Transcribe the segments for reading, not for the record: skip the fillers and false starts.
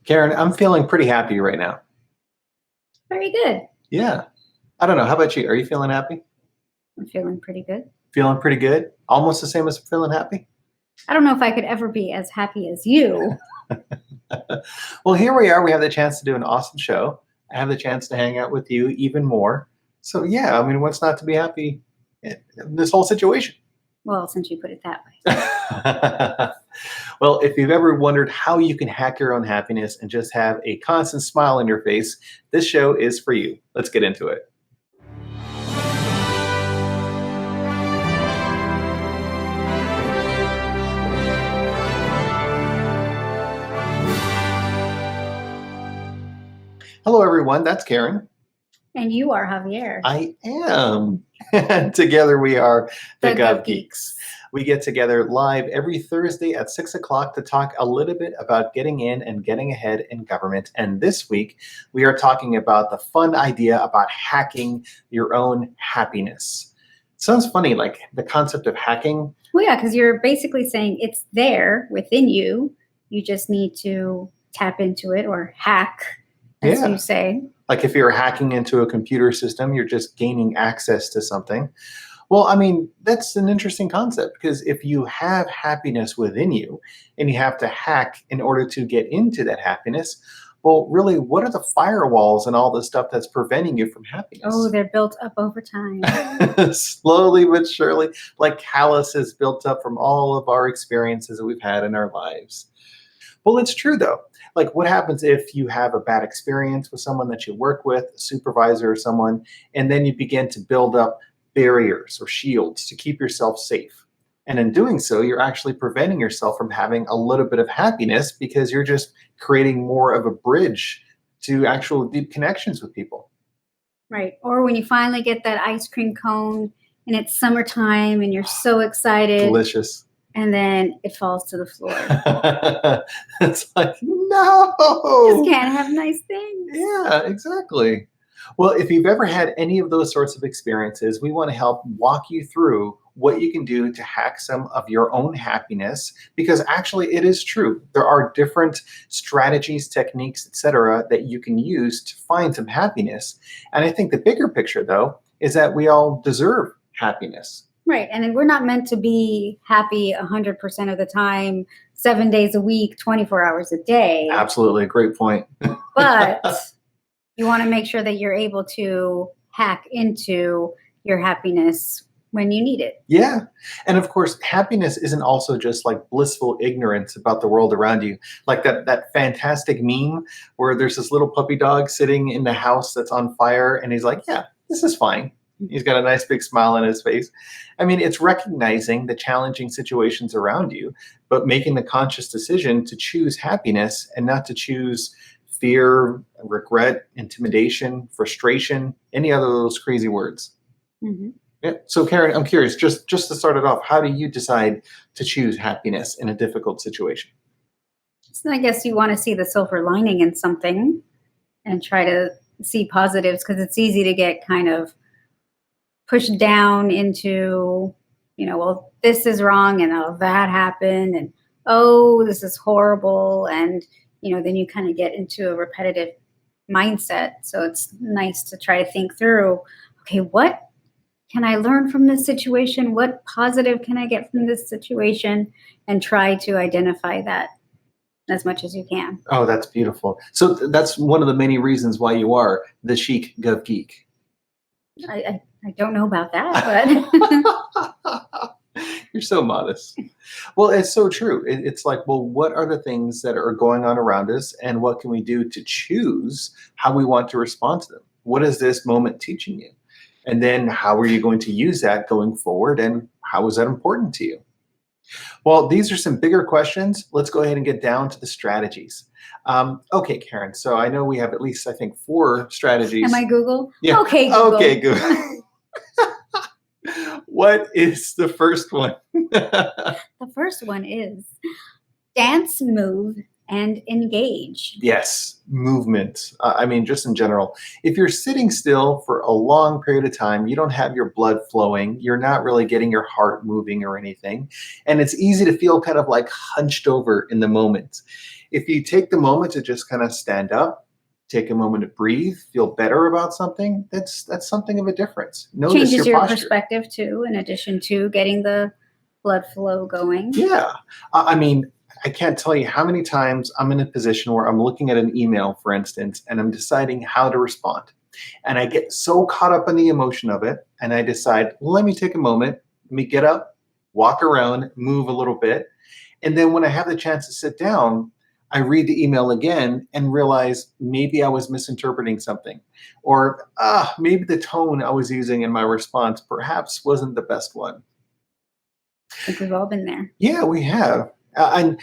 Karen, I'm feeling pretty happy right now. Very good. Yeah. I don't know. How about you? Are you feeling happy? I'm feeling pretty good. Feeling pretty good? Almost the same as feeling happy? I don't know if I could ever be as happy as you. Well, here we are. We have the chance to do an awesome show. I have the chance to hang out with you even more. So, yeah, I mean, what's not to be happy in this whole situation? Well, since you put it that way. Well, if you've ever wondered how you can hack your own happiness and just have a constant smile on your face, this show is for you. Let's get into it. Hello, everyone. That's Karen. And you are Javier. I am. And together we are the Gov Gov Geeks. We get together live every Thursday at 6 o'clock to talk a little bit about getting in and getting ahead in government. And this week, we are talking about the fun idea about hacking your own happiness. Sounds funny, like the concept of hacking. Well, yeah, because you're basically saying it's there within you. You just need to tap into it or hack, as you say. Like if you're hacking into a computer system, you're just gaining access to something. Well, I mean, that's an interesting concept because if you have happiness within you and you have to hack in order to get into that happiness, well, really, what are the firewalls and all the stuff that's preventing you from happiness? Oh, they're built up over time. Slowly but surely, like calluses built up from all of our experiences that we've had in our lives. Well, it's true though. Like what happens if you have a bad experience with someone that you work with, a supervisor or someone, and then you begin to build up barriers or shields to keep yourself safe. And in doing so, you're actually preventing yourself from having a little bit of happiness because you're just creating more of a bridge to actual deep connections with people. Right. Or when you finally get that ice cream cone and it's summertime and you're so excited. Delicious. And then it falls to the floor. It's like, no. Just can't have nice things. Yeah, exactly. Well, if you've ever had any of those sorts of experiences, we want to help walk you through what you can do to hack some of your own happiness, because actually it is true. There are different strategies, techniques, etc., that you can use to find some happiness. And I think the bigger picture, though, is that we all deserve happiness. Right. And we're not meant to be happy 100% of the time, 7 days a week, 24 hours a day. Absolutely. A great point. But you want to make sure that you're able to hack into your happiness when you need it. Yeah. And of course, happiness isn't also just like blissful ignorance about the world around you. Like that fantastic meme where there's this little puppy dog sitting in the house that's on fire and he's like, yeah, this is fine. He's got a nice big smile on his face. I mean, it's recognizing the challenging situations around you, but making the conscious decision to choose happiness and not to choose fear, regret, intimidation, frustration, any other of those crazy words. Mm-hmm. Yeah. So Karen, I'm curious, just to start it off, how do you decide to choose happiness in a difficult situation? So I guess you want to see the silver lining in something and try to see positives, because it's easy to get kind of pushed down into, well, this is wrong and oh, that happened and oh, this is horrible. And, then you kind of get into a repetitive mindset. So it's nice to try to think through, okay, what can I learn from this situation? What positive can I get from this situation? And try to identify that as much as you can. Oh, that's beautiful. So that's one of the many reasons why you are the chic Gov Geek. I don't know about that, but you're so modest. Well, it's so true. It's like, well, what are the things that are going on around us and what can we do to choose how we want to respond to them? What is this moment teaching you? And then how are you going to use that going forward? And how is that important to you? Well, these are some bigger questions. Let's go ahead and get down to the strategies. Okay, Karen. So I know we have at least, I think, 4 strategies. Am I Google? Yeah. Okay, Google. Okay, Google. What is the first one? The first one is dance move and engage. Yes, movement. I mean, just in general, if you're sitting still for a long period of time, you don't have your blood flowing, you're not really getting your heart moving or anything. And it's easy to feel kind of like hunched over in the moment. If you take the moment to just kind of stand up, take a moment to breathe, feel better about something, that's something of a difference. Notice Changes your your posture. perspective too, in addition to getting the blood flow going. Yeah. I mean, I can't tell you how many times I'm in a position where I'm looking at an email, for instance, and I'm deciding how to respond. And I get so caught up in the emotion of it, and I decide, let me take a moment, let me get up, walk around, move a little bit. And then when I have the chance to sit down, I read the email again and realize maybe I was misinterpreting something, or maybe the tone I was using in my response perhaps wasn't the best one. I think we've all been there. Yeah, we have. And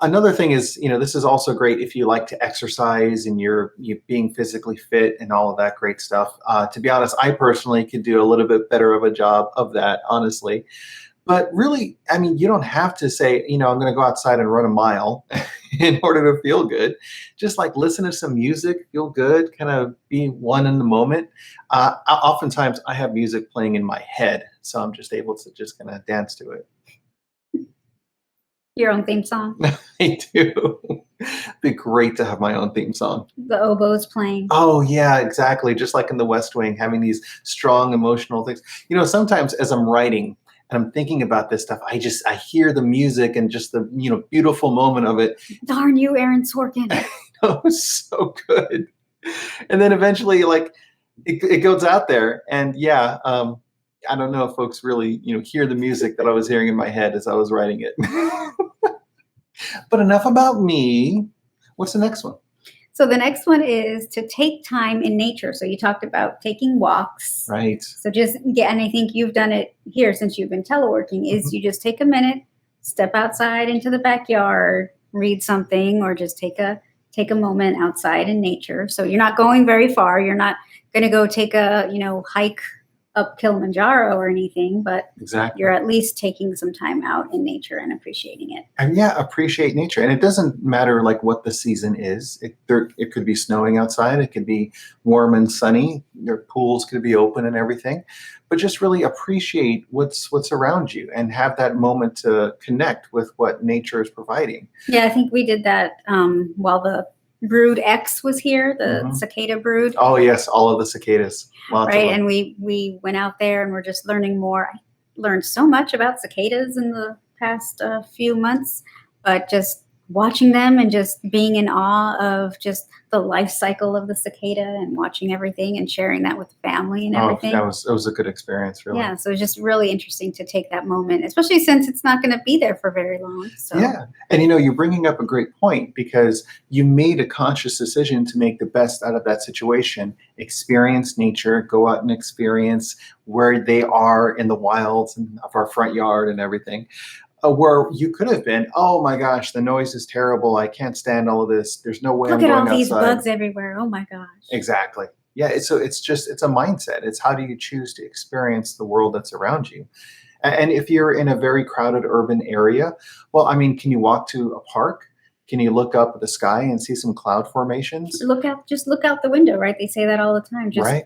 another thing is, this is also great if you like to exercise and you being physically fit and all of that great stuff. To be honest, I personally could do a little bit better of a job of that, honestly. But really, I mean, you don't have to say, I'm going to go outside and run a mile in order to feel good. Just like listen to some music, feel good, kind of be one in the moment. Oftentimes, I have music playing in my head, so I'm just able to just kind of dance to it. Your own theme song. I do. Be great to have my own theme song. The oboes playing. Oh yeah, exactly. Just like in the West Wing, having these strong emotional things. Sometimes as I'm writing and I'm thinking about this stuff, I hear the music and just the beautiful moment of it. Darn you, Aaron Sorkin. It was so good. And then eventually, like it goes out there, and yeah. I don't know if folks really, hear the music that I was hearing in my head as I was writing it. But enough about me. What's the next one? So the next one is to take time in nature. So you talked about taking walks. Right. So and I think you've done it here since you've been teleworking, is you just take a minute, step outside into the backyard, read something, or just take a moment outside in nature. So you're not going very far. You're not going to go take a, hike up Kilimanjaro or anything, but exactly. You're at least taking some time out in nature and appreciating it. And yeah, appreciate nature. And it doesn't matter like what the season is. It could be snowing outside. It could be warm and sunny. Your pools could be open and everything. But just really appreciate what's around you and have that moment to connect with what nature is providing. Yeah, I think we did that while the brood X was here, the cicada brood. Oh yes, all of the cicadas. Lots right, of them. and we went out there and we're just learning more. I learned so much about cicadas in the past few months, but just watching them and just being in awe of just the life cycle of the cicada and watching everything and sharing that with family and everything. It was a good experience, really. Yeah, so it's just really interesting to take that moment, especially since it's not going to be there for very long. So. Yeah, and you're bringing up a great point because you made a conscious decision to make the best out of that situation, experience nature, go out and experience where they are in the wilds and of our front yard and everything. Where you could have been, oh my gosh, the noise is terrible. I can't stand all of this. There's no way I'm going outside. Look at all these bugs everywhere. Oh my gosh. Exactly. Yeah. It's a mindset. It's how do you choose to experience the world that's around you? And if you're in a very crowded urban area, well, I mean, can you walk to a park? Can you look up at the sky and see some cloud formations? Just look out the window, right? They say that all the time. Just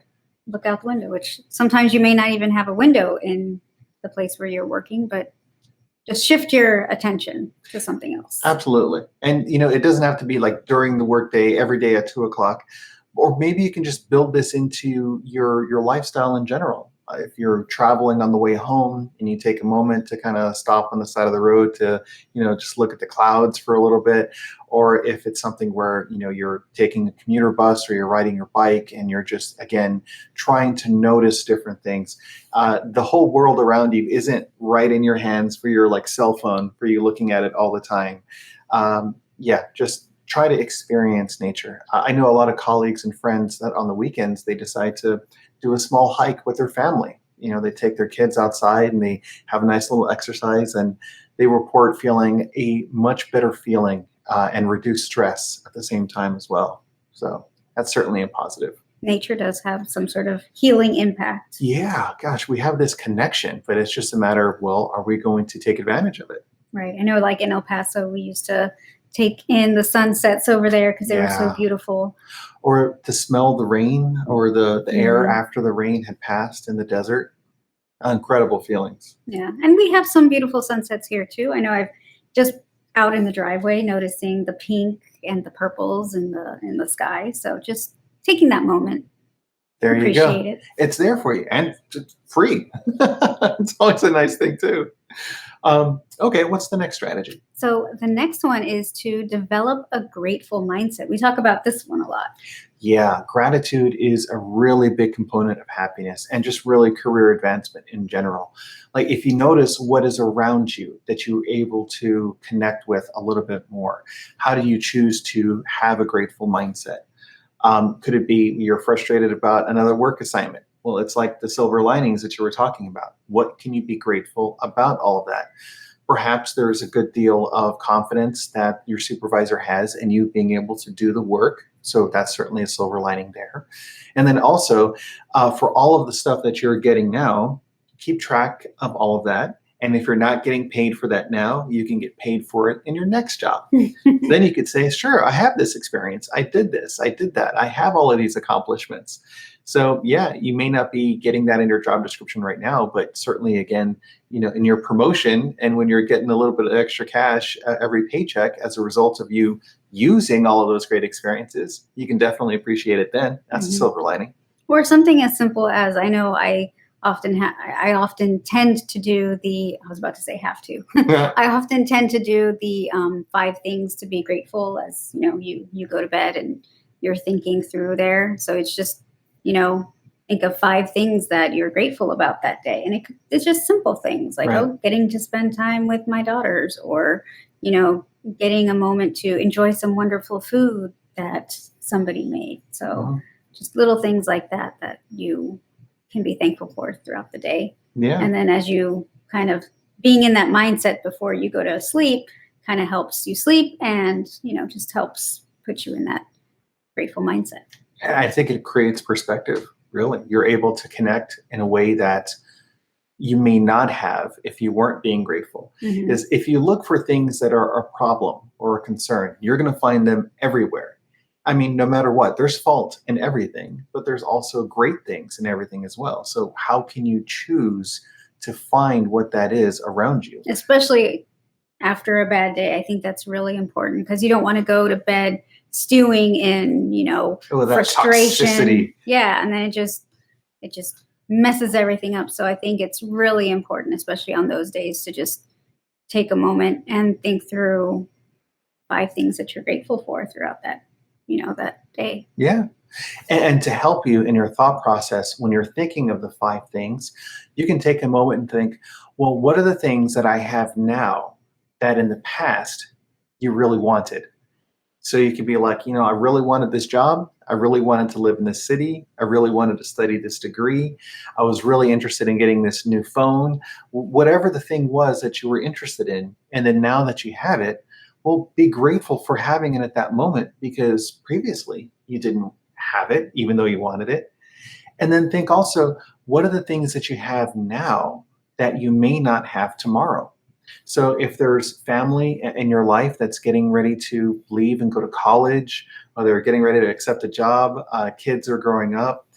look out the window, which sometimes you may not even have a window in the place where you're working, but just shift your attention to something else. Absolutely. And, it doesn't have to be like during the workday, every day at 2:00, or maybe you can just build this into your lifestyle in general. If you're traveling on the way home and you take a moment to kind of stop on the side of the road to, just look at the clouds for a little bit, or if it's something where, you're taking a commuter bus or you're riding your bike and you're just, again, trying to notice different things. The whole world around you isn't right in your hands for your cell phone, for you looking at it all the time. Just try to experience nature. I know a lot of colleagues and friends that on the weekends, they decide to do a small hike with their family. They take their kids outside and they have a nice little exercise and they report feeling a much better feeling and reduce stress at the same time as well. So that's certainly a positive. Nature does have some sort of healing impact. Yeah, gosh, we have this connection, but it's just a matter of, well, are we going to take advantage of it? Right. I know like in El Paso, we used to take in the sunsets over there because they were so Yeah. beautiful. Or to smell the rain or the air Mhm. after the rain had passed in the desert. Incredible feelings. Yeah, and we have some beautiful sunsets here too. I know I've just out in the driveway noticing the pink and the purples in the sky. So just taking that moment, There you go. appreciate it. It's there for you and it's free. It's always a nice thing too. Okay, what's the next strategy? So the next one is to develop a grateful mindset. We talk about this one a lot. Yeah, gratitude is a really big component of happiness and just really career advancement in general. Like if you notice what is around you that you're able to connect with a little bit more, how do you choose to have a grateful mindset? Could it be you're frustrated about another work assignment? Well, it's like the silver linings that you were talking about. What can you be grateful about all of that? Perhaps there's a good deal of confidence that your supervisor has in you being able to do the work. So that's certainly a silver lining there. And then also, for all of the stuff that you're getting now, keep track of all of that. And if you're not getting paid for that now, you can get paid for it in your next job. Then you could say, sure, I have this experience. I did this. I did that. I have all of these accomplishments. So yeah, you may not be getting that in your job description right now, but certainly again, in your promotion and when you're getting a little bit of extra cash every paycheck as a result of you using all of those great experiences, you can definitely appreciate it then. That's a Mhm. silver lining. Or something as simple as I know I often tend to do the I was about to say have to. I often tend to do the 5 things to be grateful as you go to bed and you're thinking through there. So it's just you know think of 5 things that you're grateful about that day, and it's just simple things like Right. oh, getting to spend time with my daughters, or you know getting a moment to enjoy some wonderful food that somebody made. So Mhm. just little things like that that you can be thankful for throughout the day. Yeah. And then as you kind of being in that mindset before you go to sleep kind of helps you sleep and, just helps put you in that grateful mindset. And I think it creates perspective, really. You're able to connect in a way that you may not have if you weren't being grateful. Hmm. Is if you look for things that are a problem or a concern, you're going to find them everywhere. I mean, no matter what, there's fault in everything, but there's also great things in everything as well. So, how can you choose to find what that is around you? Especially after a bad day. I think that's really important because you don't want to go to bed stewing in, Oh, that frustration. toxicity. Yeah, and then it just messes everything up. So I think it's really important, especially on those days, to just take a moment and think through 5 things that you're grateful for throughout that day. Yeah. And to help you in your thought process, when you're thinking of the 5 things, you can take a moment and think, well, what are the things that I have now that in the past you really wanted? So you could be like, I really wanted this job. I really wanted to live in this city. I really wanted to study this degree. I was really interested in getting this new phone. Whatever the thing was that you were interested in. And then now that you have it, well, be grateful for having it at that moment because previously you didn't have it, even though you wanted it. And then think also, what are the things that you have now that you may not have tomorrow? So if there's family in your life that's getting ready to leave and go to college, or they're getting ready to accept a job, kids are growing up,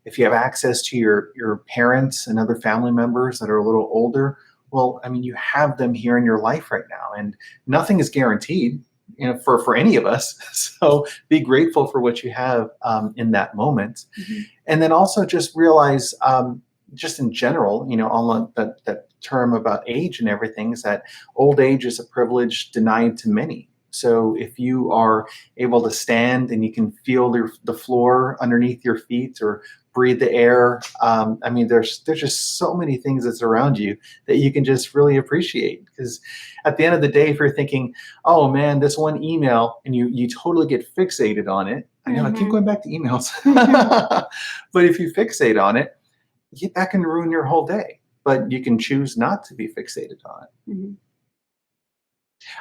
if you have access to your parents and other family members that are a little older, well, I mean, you have them here in your life right now, and nothing is guaranteed, for any of us. So be grateful for what you have in that moment, Mhm. and then also just realize, just in general, on that term about age and everything, is that old age is a privilege denied to many. So if you are able to stand and you can feel the floor underneath your feet or breathe the air, I mean, there's just so many things that's around you that you can just really appreciate. Because at the end of the day, if you're thinking, oh man, this one email, and you totally get fixated on it. I know I keep Mhm. going back to emails. Mhm. But if you fixate on it, that can ruin your whole day. But you can choose not to be fixated on it. Mhm.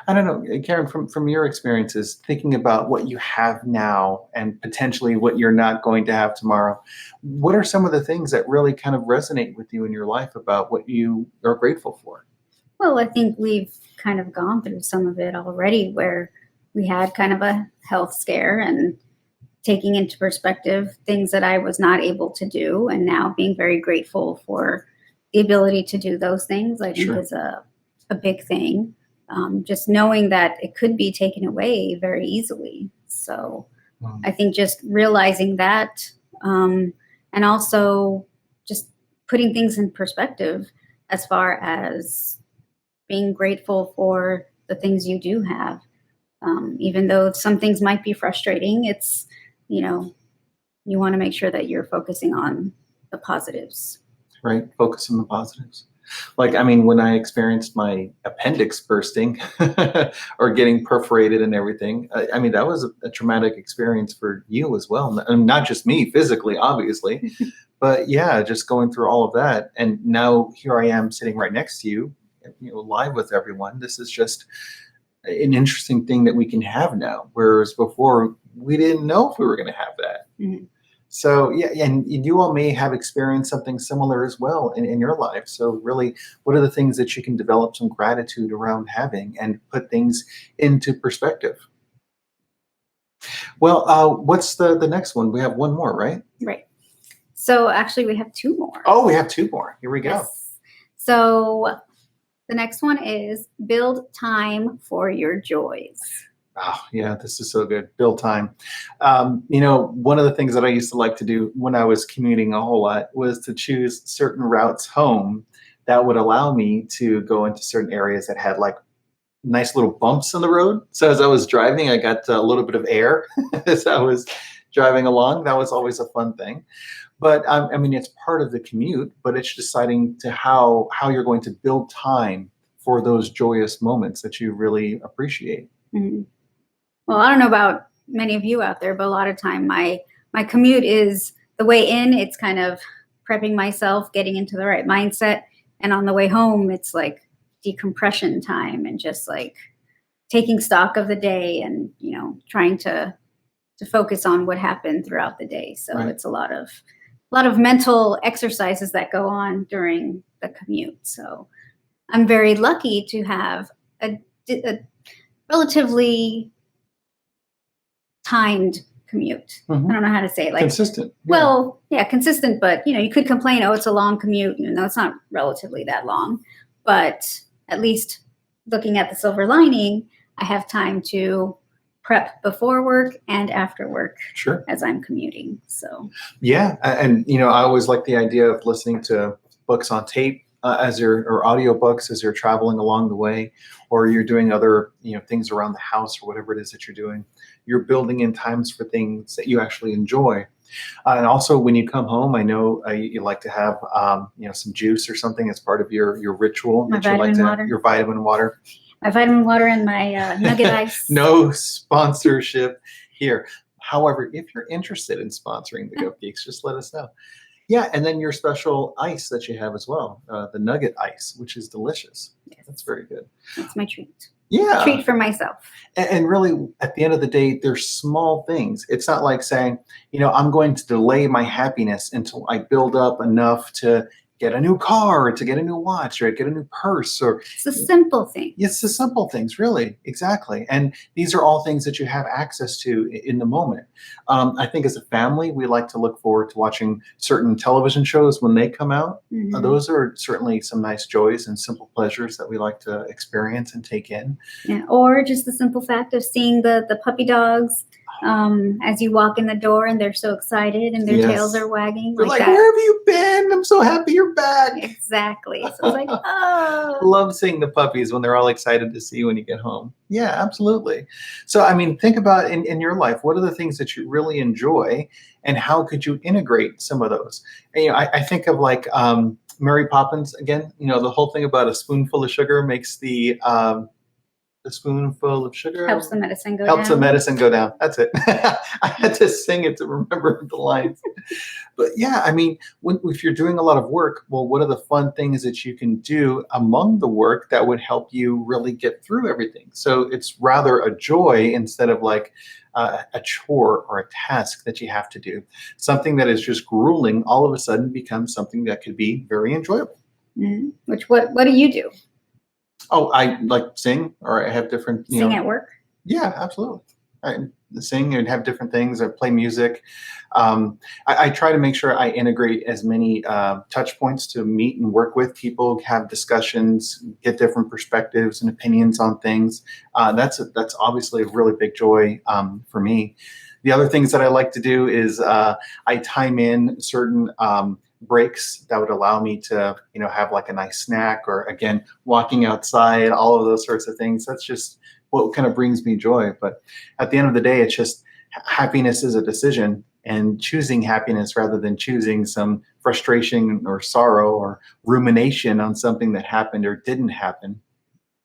I don't know, Karen, from your experiences, thinking about what you have now and potentially what you're not going to have tomorrow, what are some of the things that really kind of resonate with you in your life about what you are grateful for? Well, I think we've kind of gone through some of it already where we had kind of a health scare, and taking into perspective things that I was not able to do, and now being very grateful for the ability to do those things, I think Sure. is a big thing. Just knowing that it could be taken away very easily. So Mm. I think just realizing that, and also just putting things in perspective as far as being grateful for the things you do have. Even though some things might be frustrating, it's, you know, you want to make sure that you're focusing on the positives. Right. Focus on the positives. Like, I mean, when I experienced my appendix bursting or getting perforated and everything, I mean, that was a traumatic experience for you as well. And not just me physically, obviously, but yeah, just going through all of that. And now here I am sitting right next to you, live with everyone. This is just an interesting thing that we can have now. Whereas before, we didn't know if we were going to have that. Mhm. So yeah, and you all may have experienced something similar as well in your life. So really, what are the things that you can develop some gratitude around having and put things into perspective? Well, what's the next one? We have one more, right? Right. So actually, we have two more. Oh, we have two more. Here we go. Yes. So the next one is build time for your joys. Oh, yeah, this is so good. Build time. One of the things that I used to like to do when I was commuting a whole lot was to choose certain routes home that would allow me to go into certain areas that had like nice little bumps in the road. So as I was driving, I got a little bit of air as I was driving along. That was always a fun thing. But I mean, it's part of the commute, but it's deciding to how you're going to build time for those joyous moments that you really appreciate. Mhm. Well, I don't know about many of you out there, but a lot of time my commute is the way in. It's kind of prepping myself, getting into the right mindset, and on the way home, it's like decompression time and just like taking stock of the day, and trying to focus on what happened throughout the day. So Right. it's a lot of mental exercises that go on during the commute. So I'm very lucky to have a relatively timed commute. I don't know how to say it. Like, Consistent. Yeah. well, yeah, consistent, but you could complain, oh, it's a long commute. No, it's not relatively that long. But at least looking at the silver lining, I have time to prep before work and after work Sure. as I'm commuting. So Yeah, and I always like the idea of listening to books on tape or audiobooks as you're traveling along the way, or you're doing other things around the house or whatever it is that you're doing. You're building in times for things that you actually enjoy. And also, when you come home, I know you like to have some juice or something as part of your ritual. My that you like vitamin to water. Your vitamin water. my vitamin water and my nugget ice. No sponsorship here. However, if you're interested in sponsoring the Goat Geeks, just let us know. Yeah, and then your special ice that you have as well, the nugget ice, which is delicious. Yes. That's very good. It's my treat. Yeah. Treat for myself. And really, at the end of the day, they're small things. It's not like saying, I'm going to delay my happiness until I build up enough to get a new car, or to get a new watch, or get a new purse, or It's the simple thing. it's the simple things, really. Exactly. And these are all things that you have access to in the moment. I think as a family, we like to look forward to watching certain television shows when they come out. Mhm. Those are certainly some nice joys and simple pleasures that we like to experience and take in. Yeah. Or just the simple fact of seeing the puppy dogs as you walk in the door, and they're so excited and their Yes. tails are wagging They're like, that. where have you been? I'm so happy you're back. Exactly. So it's like, oh. Love seeing the puppies when they're all excited to see you when you get home. Yeah, absolutely. So, I mean, think about in your life, what are the things that you really enjoy, and how could you integrate some of those? And, I think of like Mary Poppins again. The whole thing about a spoonful of sugar makes the spoonful of sugar Helps the medicine go helps the down. medicine go down. That's it. I had to sing it to remember the lines. But yeah, I mean, if you're doing a lot of work, well, what are the fun things that you can do among the work that would help you really get through everything? So it's rather a joy instead of like a chore or a task that you have to do. Something that is just grueling all of a sudden becomes something that could be very enjoyable. Mhm. What do you do? Oh, I like sing, or I have different, Sing at work? Yeah, absolutely. I sing and have different things. I play music. I try to make sure I integrate as many touch points to meet and work with people, have discussions, get different perspectives and opinions on things. That's obviously a really big joy for me. The other things that I like to do is I time in certain breaks that would allow me to, have like a nice snack or again walking outside, all of those sorts of things. That's just what kind of brings me joy. But at the end of the day, it's just happiness is a decision, and choosing happiness rather than choosing some frustration or sorrow or rumination on something that happened or didn't happen.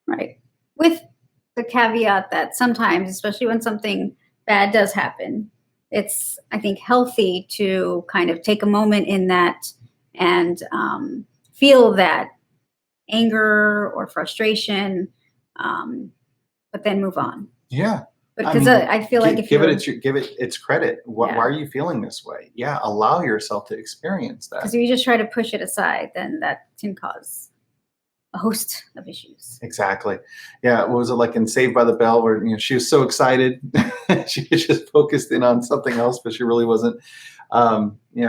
Right. With the caveat that sometimes, especially when something bad does happen, it's, I think, healthy to kind of take a moment in that and feel that anger or frustration, um, but then move on. Yeah. I Because mean, I feel like if give it you're, its credit. Why yeah, are you feeling this way? Yeah, allow yourself to experience because that. if you just try to push it aside, then that can cause a host of issues. Exactly. Yeah. What was it like in Saved by the Bell, where she was so excited, she was just focused in on something else, but she really wasn't,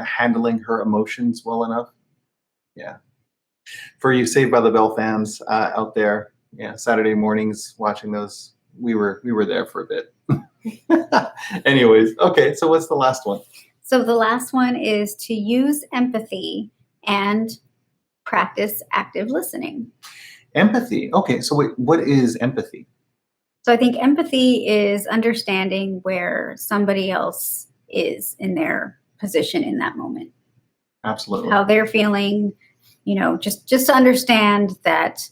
handling her emotions well enough. Yeah. For you Saved by the Bell fans out there, yeah, Saturday mornings watching those, we were there for a bit. Anyways, okay. So what's the last one? So the last one is to use empathy and practice active listening. Empathy. Okay. So wait, what is empathy? So I think empathy is understanding where somebody else is in their position in that moment, Absolutely. how they're feeling, just to understand that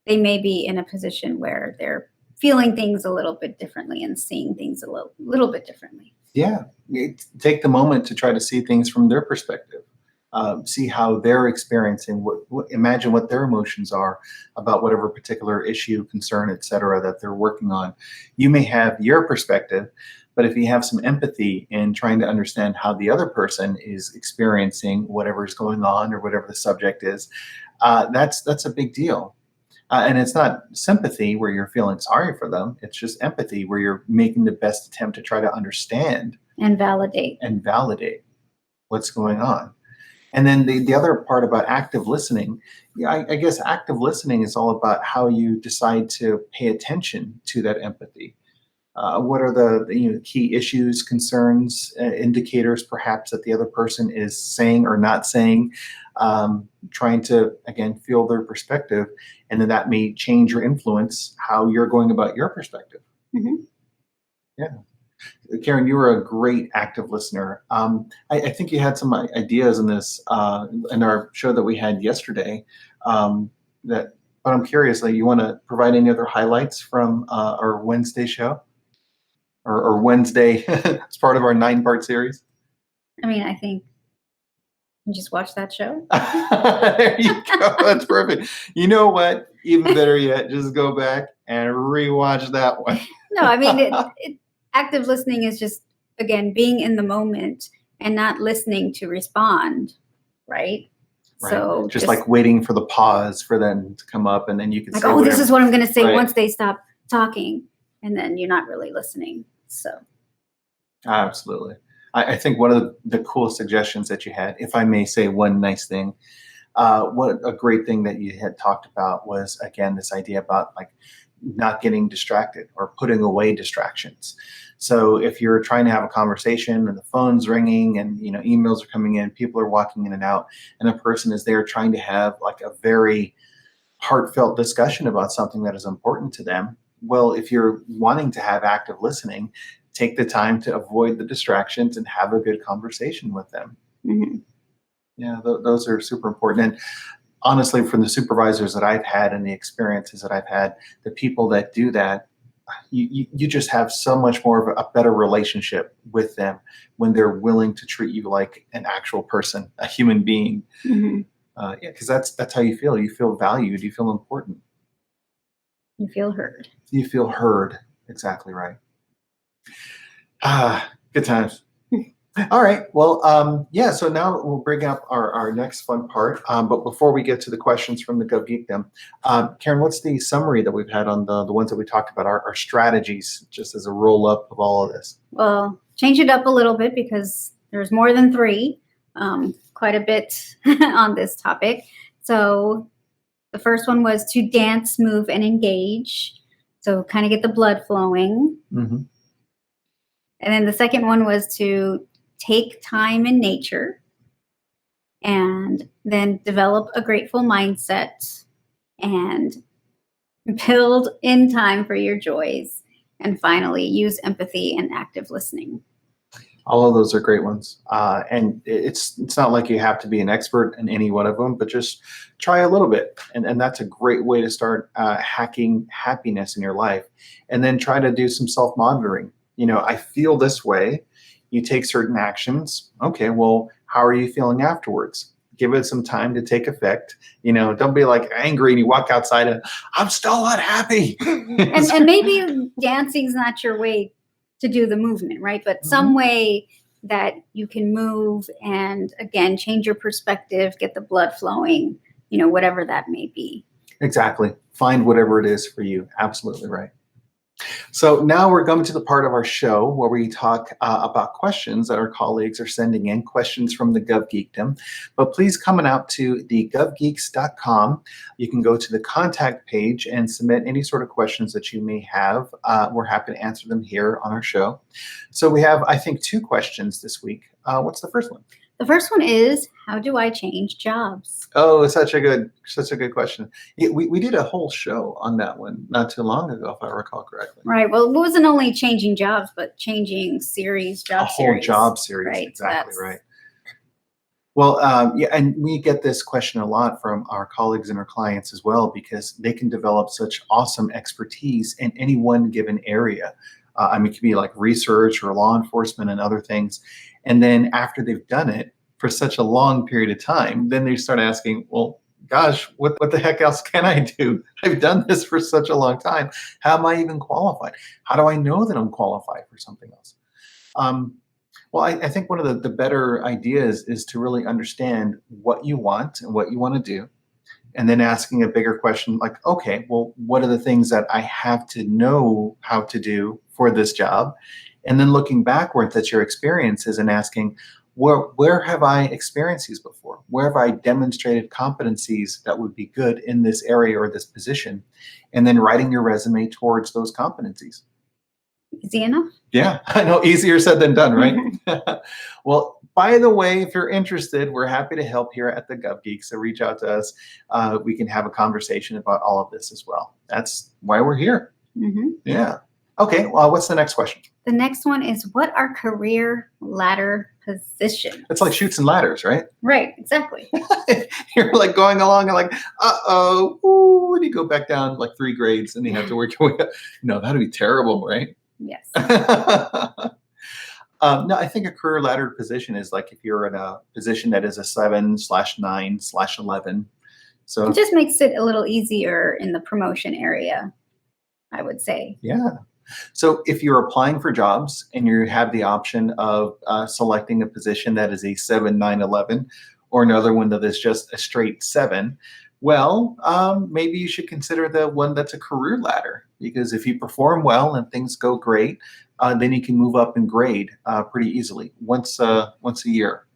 they may be in a position where they're feeling things a little bit differently and seeing things a little bit differently. Yeah. Take the moment to try to see things from their perspective. See how they're experiencing imagine what their emotions are about whatever particular issue, concern, etc., that they're working on. You may have your perspective, but if you have some empathy in trying to understand how the other person is experiencing whatever's going on or whatever the subject is, that's a big deal. And it's not sympathy where you're feeling sorry for them. It's just empathy where you're making the best attempt to try to understand And validate. and validate what's going on. And then the other part about active listening, yeah, I guess active listening is all about how you decide to pay attention to that empathy. What are the key issues, concerns, indicators, perhaps that the other person is saying or not saying? Trying to again feel their perspective, and then that may change or influence how you're going about your perspective. Mhm. Yeah. Karen, you were a great active listener. I think you had some ideas in this in our show that we had yesterday. That, but I'm curious. Like, you want to provide any other highlights from our Wednesday show or Wednesday as part of our 9-part series? I mean, I think you just watch that show. There you go. That's perfect. You know what? Even better yet, just go back and rewatch that one. No, I mean, active listening is just, again, being in the moment and not listening to respond, right? Right. So Just just like waiting for the pause for them to come up, and then you can like, say oh, this whatever. is what I'm going to say Right. once they stop talking. And then you're not really listening. So, Absolutely. I think one of the coolest suggestions that you had, if I may say one nice thing, what a great thing that you had talked about was again this idea about like not getting distracted or putting away distractions. So if you're trying to have a conversation and the phone's ringing and emails are coming in, people are walking in and out, and a person is there trying to have like a very heartfelt discussion about something that is important to them. Well, if you're wanting to have active listening, take the time to avoid the distractions and have a good conversation with them. mhm. Yeah, those are super important. And honestly, from the supervisors that I've had and the experiences that I've had, the people that do that, you just have so much more of a better relationship with them when they're willing to treat you like an actual person, a human being. Mhm. Yeah, because that's how you feel. You feel valued. You feel important. You feel heard. You feel heard. Exactly right. Ah, good times. All right. Well, yeah. So now we'll bring up our next fun part. But before we get to the questions from the Gov Geekdom, Karen, what's the summary that we've had on the ones that we talked about, our strategies, just as a roll up of all of this? Well, change it up a little bit because there's more than three, quite a bit on this topic. So the first one was to dance, move, and engage. So kind of get the blood flowing. Hmm. And then the second one was to take time in nature and then develop a grateful mindset and build in time for your joys. And finally, use empathy and active listening. All of those are great ones, and it's not like you have to be an expert in any one of them, but just try a little bit, and that's a great way to start hacking happiness in your life, and then try to do some self monitoring. I feel this way. You take certain actions. Okay, well, how are you feeling afterwards? Give it some time to take effect. Don't be like angry and you walk outside and I'm still not happy. And maybe dancing's not your way to do the movement, right? But some way that you can move and again change your perspective, get the blood flowing, whatever that may be. Exactly. Find whatever it is for you. Absolutely right. So now we're coming to the part of our show where we talk about questions that our colleagues are sending in, questions from the Gov Geekdom. But please coming out to the govgeeks.com. You can go to the contact page and submit any sort of questions that you may have. We're happy to answer them here on our show. So we have, I think, 2 questions this week. What's the first one? The first one is, how do I change jobs? Oh, such a good question. Yeah, we did a whole show on that one not too long ago, if I recall correctly. Right. Well, it wasn't only changing jobs, but changing A whole job series. Right. Exactly right. Well, yeah, and we get this question a lot from our colleagues and our clients as well, because they can develop such awesome expertise in any one given area. It could be like research or law enforcement and other things. And then after they've done it for such a long period of time, then they start asking, well, gosh, what the heck else can I do? I've done this for such a long time. How am I even qualified? How do I know that I'm qualified for something else? Well, I think one of the better ideas is to really understand what you want and what you want to do. And then asking a bigger question like, okay, well, what are the things that I have to know how to do for this job? And then looking backwards at your experiences and asking, where have I experienced these before? Where have I demonstrated competencies that would be good in this area or this position? And then writing your resume towards those competencies. Easy enough? Yeah, I know, easier said than done, right? Well, by the way, if you're interested, we're happy to help here at the Gov Geek. So reach out to us. We can have a conversation about all of this as well. That's why we're here. Yeah. Okay, well, what's the next question? The next one is, what are career ladder positions? It's like chutes and ladders, right? Right, exactly. You're like going along and like, ooh, and you go back down like 3 grades and you have to work your way up. No, that'd be terrible, right? Yes. No, I think a career ladder position is like if you're in a position that is a 7/9/11. So it just makes it a little easier in the promotion area, I would say. Yeah. So if you're applying for jobs and you have the option of selecting a position that is a 7/9/11 or another one that is just a straight 7, well, maybe you should consider the one that's a career ladder, because if you perform well and things go great, then you can move up in grade pretty easily once a year.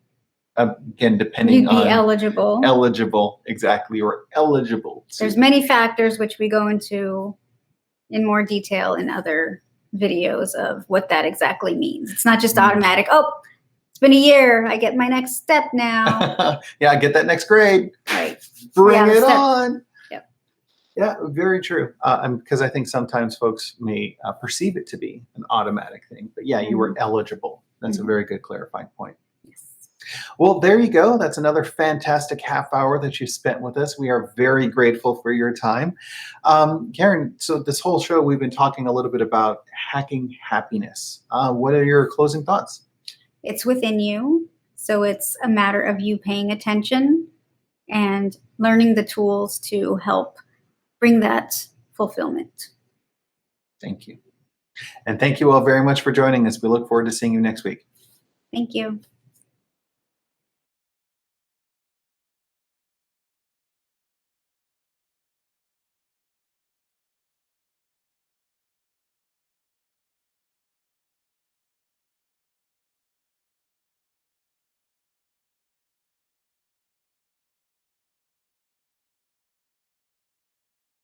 Again, depending You'd be on eligible. Exactly, or eligible. There's many factors which we go into in more detail in other videos of what that exactly means. It's not just automatic. Oh, it's been a year. I get my next step now. Yeah, I get that next grade. Right. Bring it on. Yep. Yeah, very true. Because I think sometimes folks may perceive it to be an automatic thing. But yeah, you were eligible. That's a very good clarifying point. Well, there you go. That's another fantastic half hour that you spent with us. We are very grateful for your time. Karen, so this whole show, we've been talking a little bit about hacking happiness. What are your closing thoughts? It's within you. So it's a matter of you paying attention and learning the tools to help bring that fulfillment. Thank you. And thank you all very much for joining us. We look forward to seeing you next week. Thank you.